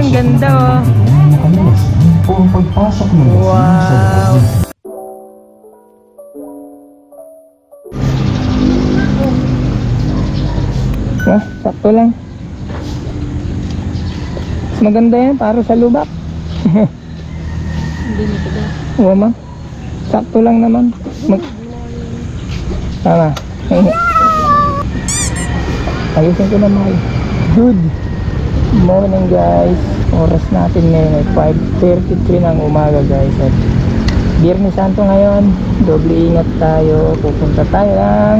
ang ganda oh. Wow. Ah, sakto lang. Mas maganda yan para sa lubak. Hindi na ito. Oo ma. Sakto lang naman. Tama. Ayusin ko na mga. Good morning guys. Oras natin ngayon ay 5:33 ng umaga guys. At Biyernes Santo ngayon. Doble ingat tayo. Pupunta tayo ng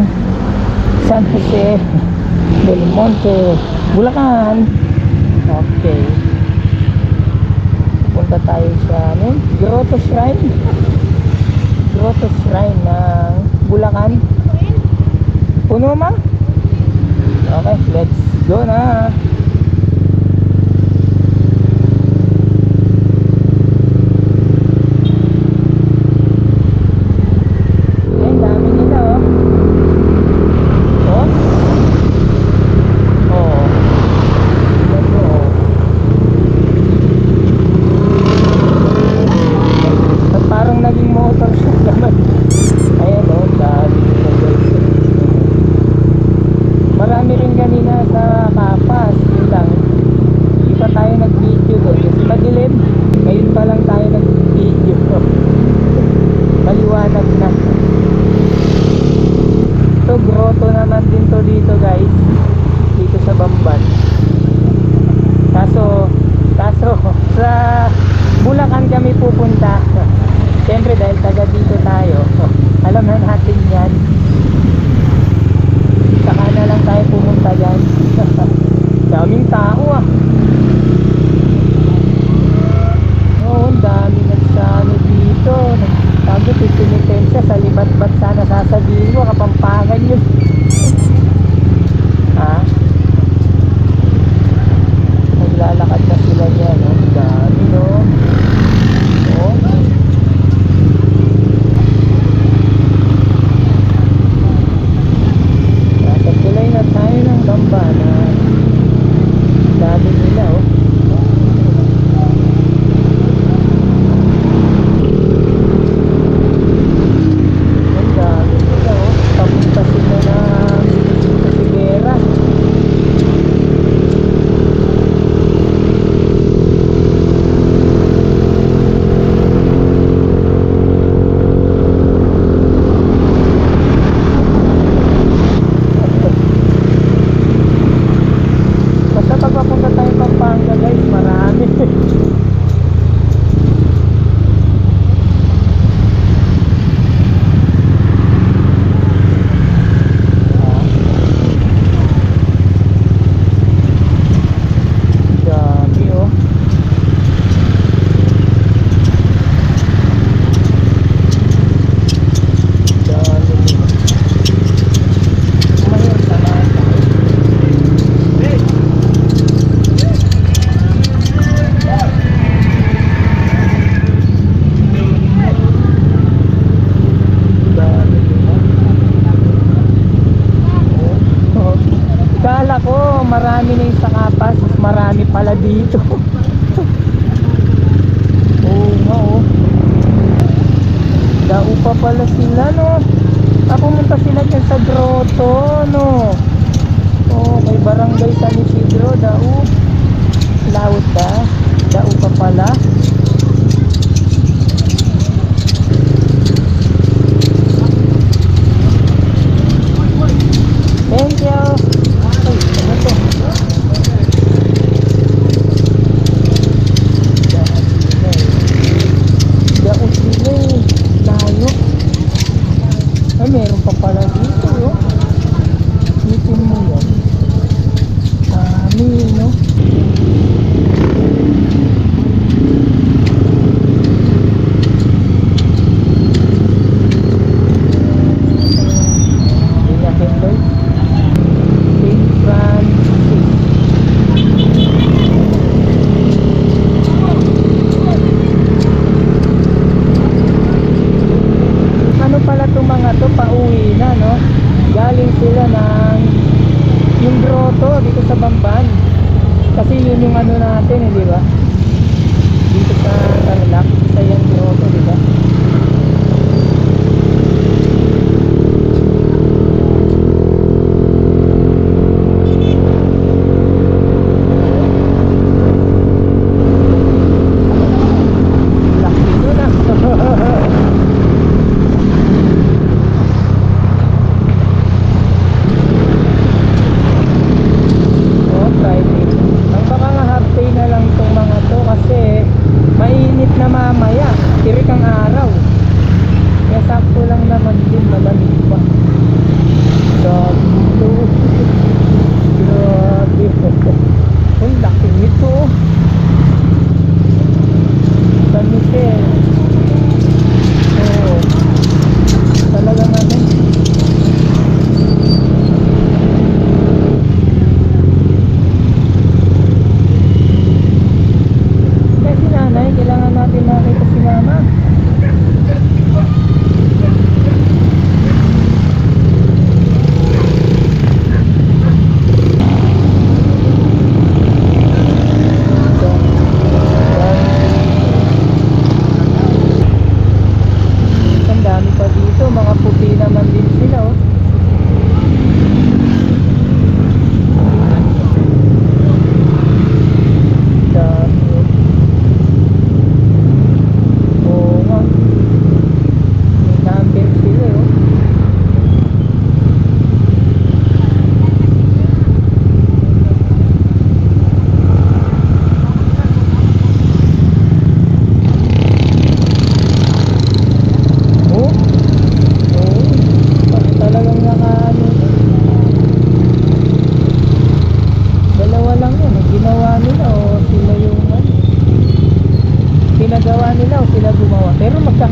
San Jose del Monte, Bulacan. Okay. Pupunta tayo sa Grotto Shrine. Grotto Shrine ng Bulacan. Puno ma? Okay, let's go na. Grotto naman din to dito guys, dito sa Bamban. Kaso sa Bulacan kami pupunta. Siyempre dahil taga dito tayo, alam na natin yan. Saka na lang tayo pumunta dyan. Daming tao ah. Oo, dami nagsano dito. Sabi, pitinitensya sa libat-bat sana sasabihin ko, Kapampangan yun. Ha? Naglalakad na sila niya, no? Dami, no? Oh. Nasa tulay na tayo ng Bambanan. Dami nila, oh. Marami na yung sa Kapas, marami pala dito. Oo nga oh. Dao pa pala sila no. Pumunta sila dyan sa Grotto no. Oh, may barangay San Isidro. Dao. Laut ka. Dao pa pala. Thank you. Ay, meron pa pala dito, no? Itin mo yan. Dami, no?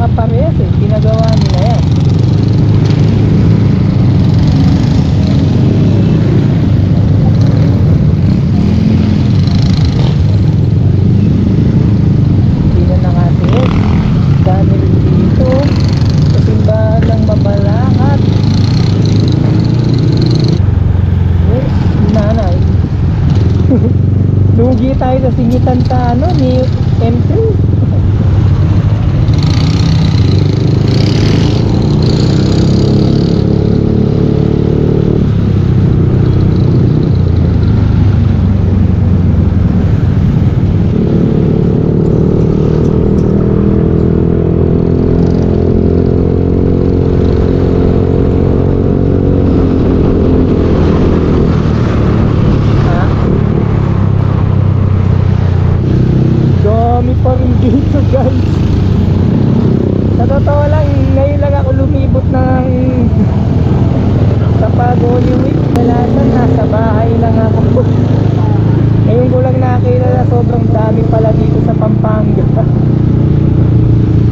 nakaparehas eh. Pinagawa nila yan. Hindi na nakatiis. Dami rin dito. Sa simbahan ng Mabalakat. Yes, nanay. Lugi tayo sa singitan sa ano ni M3. Dami pa rin dito guys. Sa totoo lang, ngayon lang ako lumibot ng sa Pag-Holy Week. Malasan, nasa bahay lang ako. Ngayon ko lang nakakita na sobrang dami pala dito sa Pampanga.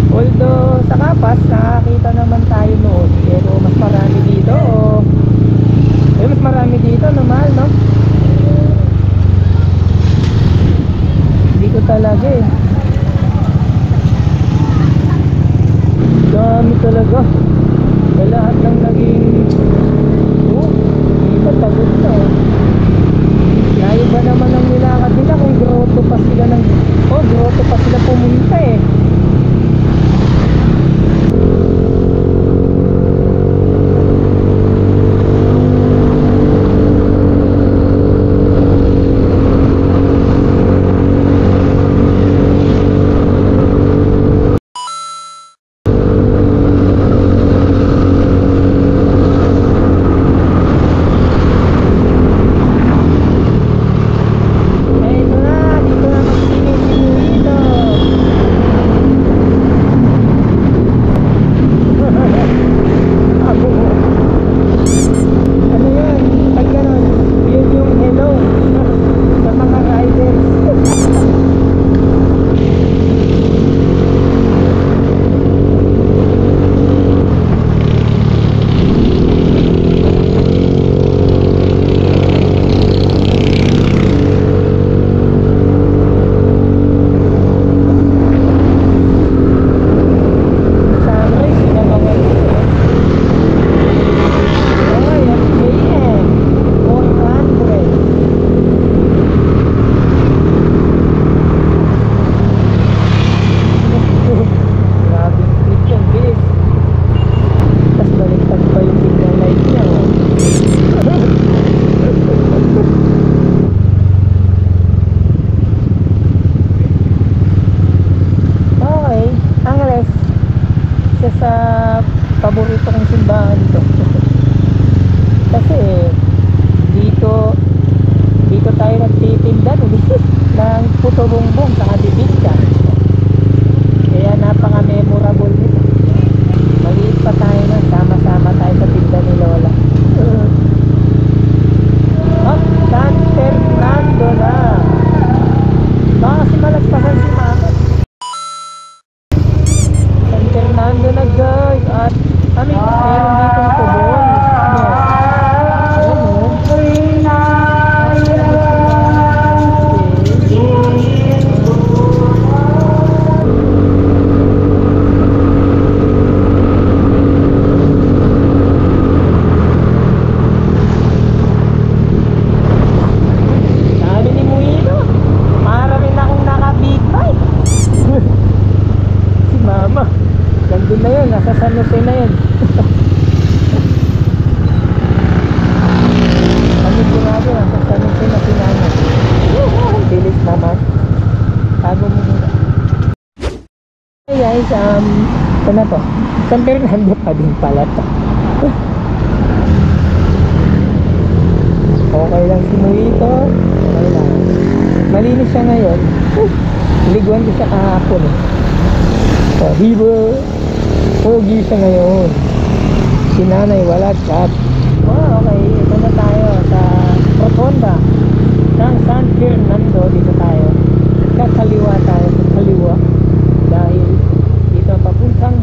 Although sa Kapas nakakita naman tayo noon, pero mas marami dito mas marami dito normal, no? Hindi ko talaga eh. Dami talaga. Sa lahat ng naging hindi pa pagod na eh. Layo ba naman ang nilakad nila kung grotto pa sila grotto pa sila pumunta eh. Paborito kong simbahan ito. Kasi dito tayo nagtitinda ng puto bongbong sa bibingka. Kaya napaka-memorable nito. Maliit pa tayo na, sama-sama tayo sa tinda ni Lola. San Fernando na. Baka kasi malagpasan si Mama. San Fernando na guys. At meron dito ng tubol. Sabi ni Muino, para rin akong naka-big bike. Si Mama, gandun na yun, nasa San Jose na yun. Bilis naman. Tago mo muna. Hey guys, ito na to. San Fernando pa din pala to. Okay lang si Muito. Okay lang. Malinis siya ngayon. Liguan ko siya kahapon eh. So, hibo. Pogi siya ngayon. Si nanay wala chat. Okay, ito na tayo sa Rotonda ng San Fernando. Dito tayo kakaliwa tayo, kakaliwa dahil dito papuntang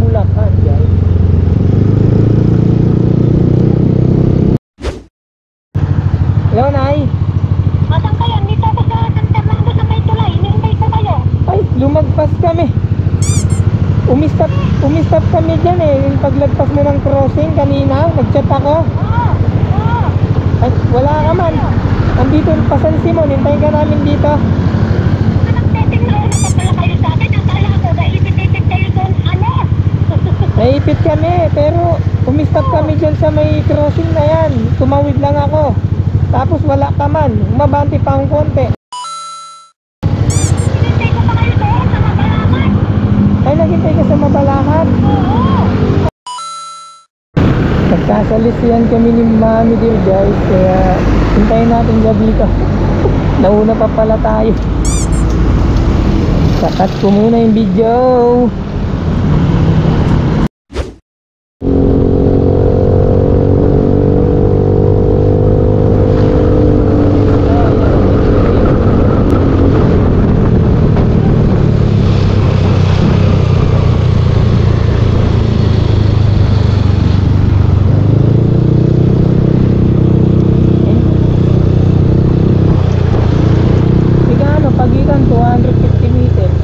kami dyan eh. Yung paglagpas mo ng crossing kanina, nag-chat ako. Ay, wala ka man. Andito pa San Simon, hintayin ka namin dito. Naipit kami, pero umistop kami dyan sa may crossing na yan. Tumawid lang ako. Tapos wala ka man. Umabante pa akong konti. Ay, naghintay ka sa Mabalakat? Nagkasalisihan kami ni Mami dear guys. Kaya hintayin natin siya dito. Nauna pa pala tayo. Sakat ko muna yung video. Pagitan 250 meters.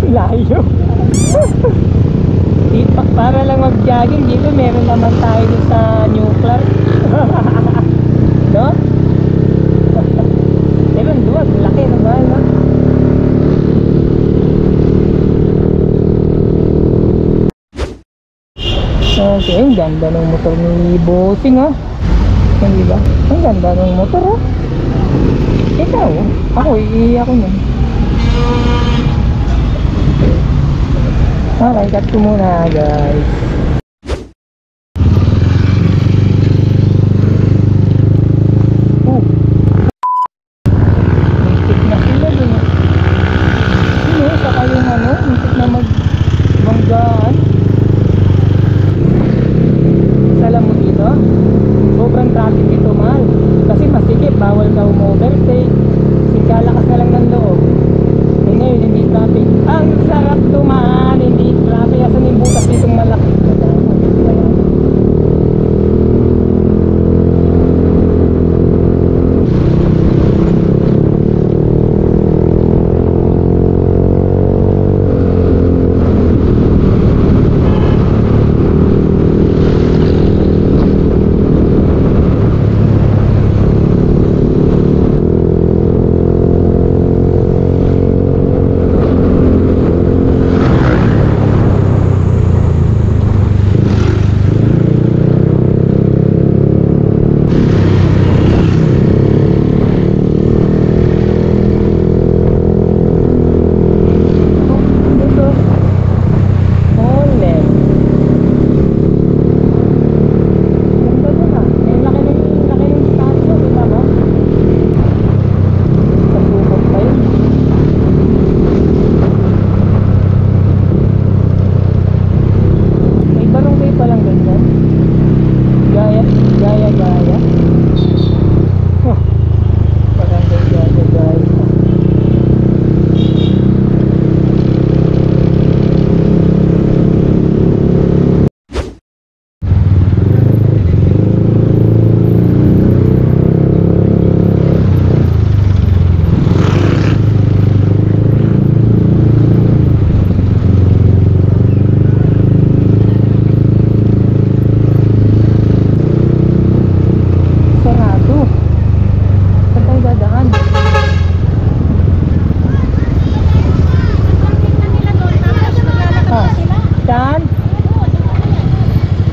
Layo. Dito, para lang mag-jogging dito, meron naman tayo dun sa New Clark. No? Meron duwag, laki naman, no? Okay, ang ganda ng motor ni Bossing, oh. Hindi ba? Ang ganda ng motor, oh. Ikaw, ako, iiyak ko nun. Okay, cut ko muna, guys. Muntik na sila dun. Sino, saka yung ano, muntik na magbanggaan. Alam mo dito, sobrang traffic dito, mahal. Kasi masikip, bawal ka overtake. Kalakas na lang ng loob. Eh ngayon, hindi traffic. Ang sarap dumaan, hindi traffic. Asan yung butas ditong malaki?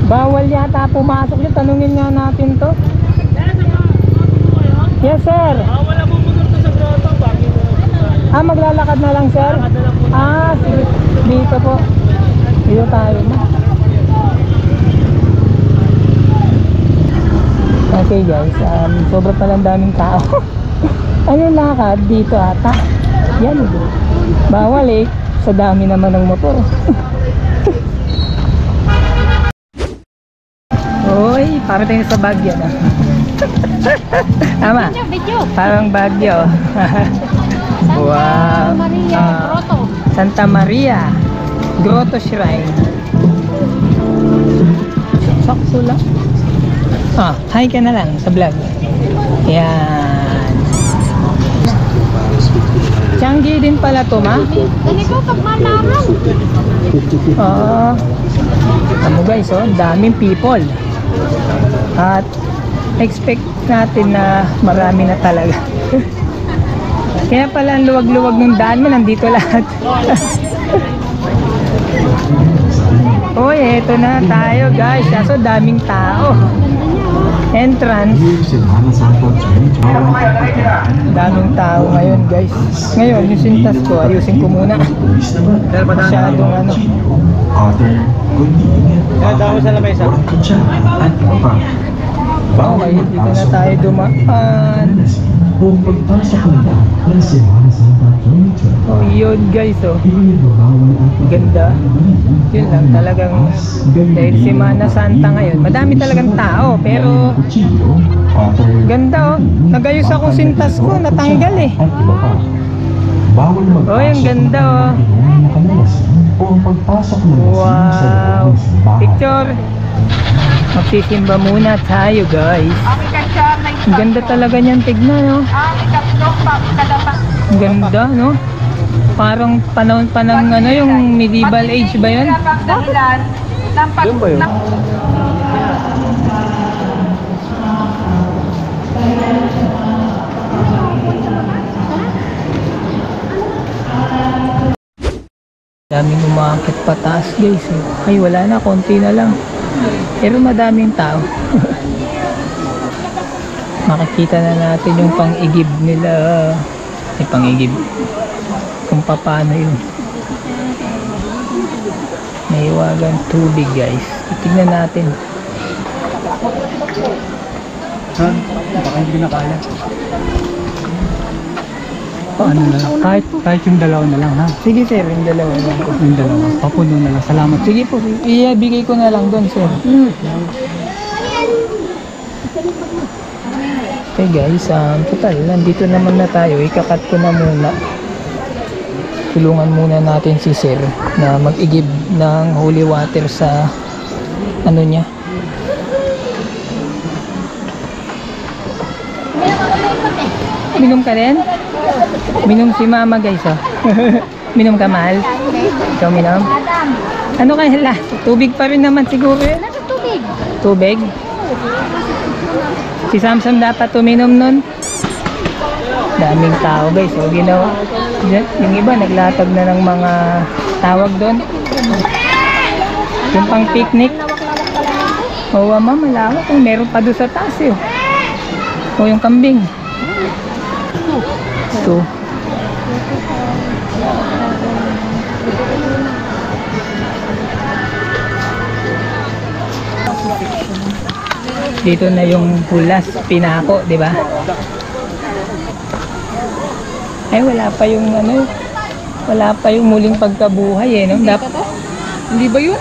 Bawal yata pumasok yun. Tanungin nga natin to. Yes sir. Wala mo motor to sa grotto. Bakit? Maglalakad na lang sir? Sige. Dito po. Dito tayo na. Okay guys, sobrang palang daming tao. Ano lakad dito ata? Yan. Bawal eh. Sa dami naman ng motor. Uy, parang tayo sa Baguio na. Tama. Parang Baguio. Wow. Santa Maria Grotto Shrine. Sakto lang. Hi ka na lang sa vlog. Yan. Changi din pala to, ma? Ganito pag malaman. Ano guys, daming people. At expect natin na marami na talaga. Kaya pala ang luwag-luwag ng daan mo, nandito lahat. Uy, eto na tayo guys. Kaso daming tao. Entrance. Daming tao ngayon guys. Ngayon, yung sintas ko, ayusin ko muna. Masyadong ano. Daw sa lamesa. Okay, dito na tayo dumaan. Oh, yun guys, ganda. Yun lang, talagang dahil Semana Santa ngayon, madami talagang tao, pero ganda. Nagayos ako sintas ko, natanggal eh. Oh, yung ganda. Wow, picture. Magsisimba muna tayo guys. Ang ganda talaga niyan, tignan, no? Ang ganda, no? Parang panahon pa ng ano, yung medieval age ba yun? Doon ba yun? Daming umakit pataas guys eh. Ay wala na, konti na lang. Pero madaming tao. Makikita na natin yung pang-igib nila. Ay pang-igib. Kung paano yun. Naiwagan tubig guys. Tignan natin. Ha? Baka hindi na kaya. Paano na lang? Kahit yung dalawa na lang ha. Sige sir, yung dalawa lang. Yung dalawa. Papuno na lang. Salamat. Sige po, ibigay ko na lang doon sir. Okay guys, total, nandito naman na tayo. Ikakat ko na muna. Tulungan muna natin si sir na mag-igib ng holy water sa ano niya. Minom ka rin? Minom si mama guys oh. Minom ka mahal? Ikaw minom? Ano kaya la? Tubig pa rin naman siguro eh. Nasa tubig. Tubig? Si Samson dapat tuminom nun. Daming tao guys. So, ginawa. Yung iba naglatag na ng mga tawag doon. Yung pang picnic. Oo ma'am, malawak. Meron pa doon sa taas eh. O yung kambing. Ito. Dito na yung Hulas, Pinako, di ba? Ay wala pa yung ano, wala pa yung muling pagkabuhay eh, no? Hindi ba yun?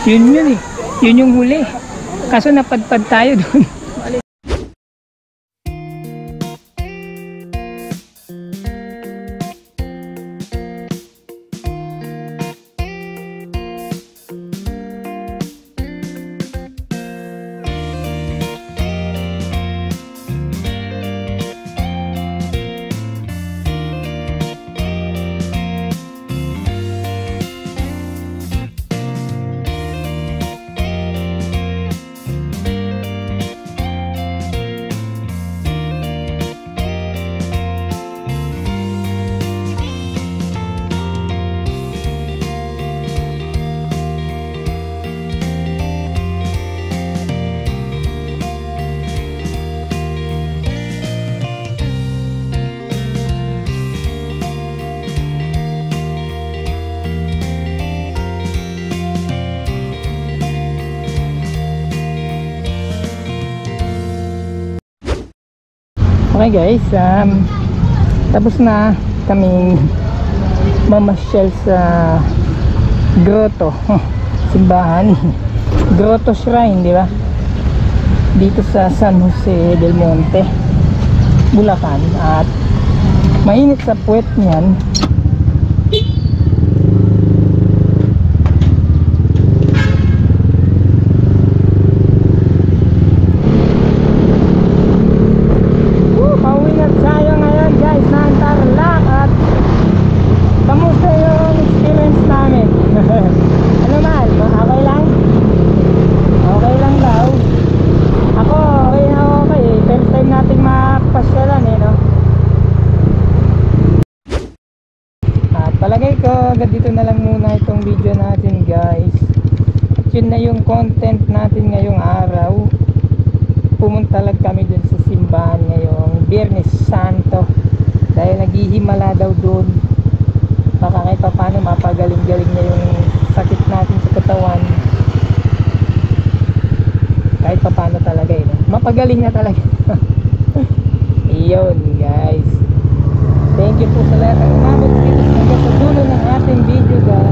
Yun eh. Yun yung huli. Kaso napadpad tayo doon. Okay guys, tapos na kaming mamasyal sa grotto, simbahan, grotto shrine, di ba? Dito sa San Jose del Monte, Bulacan. At mainit sa puwet niyan. Palagay ko agad dito na lang muna itong video natin guys. At yun na yung content natin ngayong araw. Pumunta lang kami dun sa simbahan ngayong Biyernes Santo dahil naghihimala daw dun. Baka kahit pa paano mapagaling-galing na yung sakit natin sa katawan. Kahit pa paano talaga eh, no? Mapagaling na talaga. Iyon guys. Thank you po sa lahat ng umabot dito hanggang sa dulo ng ating video guys.